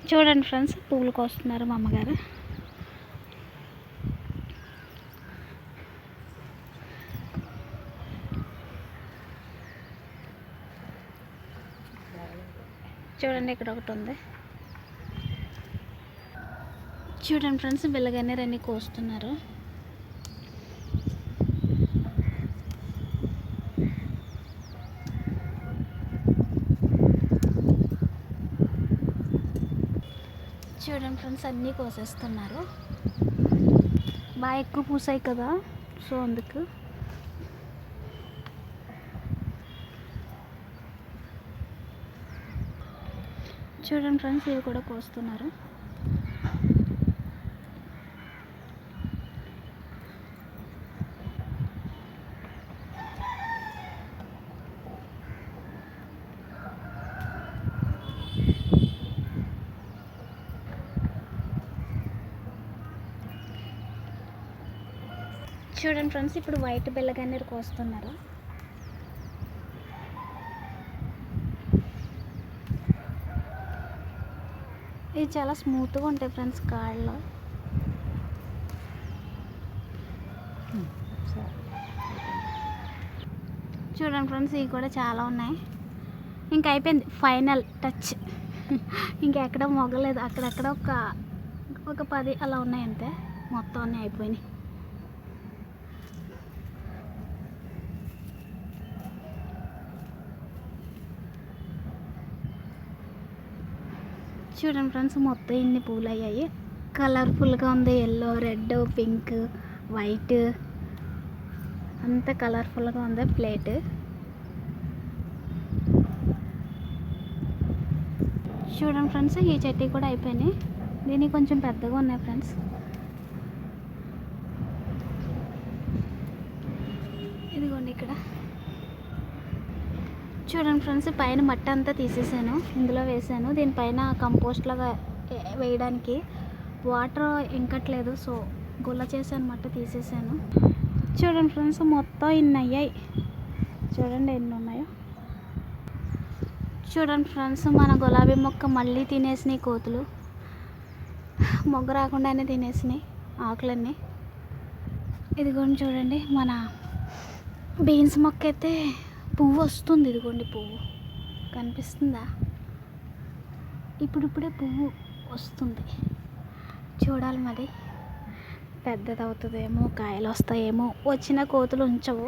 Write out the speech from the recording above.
చూడండి ఫ్రెండ్స్, పువ్వులు కోస్తున్నారు మా అమ్మగారు. చూడండి, ఇక్కడ ఒకటి ఉంది. చూడండి ఫ్రెండ్స్, బిల్లగన్నేరన్నీ కోస్తున్నారు. చూడండి ఫ్రెండ్స్, అన్నీ కోసేస్తున్నారు. బాగా ఎక్కువ పూసాయి కదా, సో అందుకు. చూడండి ఫ్రెండ్స్, ఇవి కూడా కోస్తున్నారు. చూడండి ఫ్రెండ్స్, ఇప్పుడు వైట్ బిల్లగన్నేరు కోస్తున్నారు. ఇది చాలా స్మూత్గా ఉంటాయి ఫ్రెండ్స్ కాళ్ళు. చూడండి ఫ్రెండ్స్, ఇవి కూడా చాలా ఉన్నాయి. ఇంకా అయిపోయింది, ఫైనల్ టచ్. ఇంకెక్కడ మొగలేదు, అక్కడక్కడ ఒక 10 అలా ఉన్నాయి అంతే. మొత్తం అన్నీ అయిపోయినాయి. చూడండి ఫ్రెండ్స్, మొత్తం ఇన్ని పూలు అయ్యాయి. కలర్ఫుల్గా ఉంది. ఎల్లో, రెడ్, పింక్, వైట్, అంత కలర్ఫుల్గా ఉంది ప్లేట్. చూడండి ఫ్రెండ్స్, ఈ చెట్టు కూడా అయిపోయినాయి. దీనికి కొంచెం పెద్దగా ఉన్నాయి ఫ్రెండ్స్. ఇదిగోండి ఇక్కడ. చూడండి ఫ్రెండ్స్, పైన మట్టి అంతా తీసేసాను, ఇందులో వేసాను. దీనిపైన కంపోస్ట్ లాగా వేయడానికి వాటర్ ఇంకట్లేదు, సో గుల్ల చేసాను, మట్టి తీసేసాను. చూడండి ఫ్రెండ్స్, మొత్తం ఇన్ని అయ్యాయి. చూడండి ఎన్ని ఉన్నాయో. చూడండి ఫ్రెండ్స్, మన గులాబీ మొక్క మళ్ళీ తినేసినాయి కోతులు. మొగ్గ రాకుండానే తినేసినాయి ఆకులన్నీ. ఇదిగోండి చూడండి, మన బీన్స్ మొక్క అయితే పువ్వు వస్తుంది. ఇదిగోండి పువ్వు కనిపిస్తుందా? ఇప్పుడిప్పుడే పువ్వు వస్తుంది. చూడాలి మరి, పెద్దది అవుతుందేమో, కాయలు వస్తాయేమో. వచ్చిన కోతులు ఉంచవు.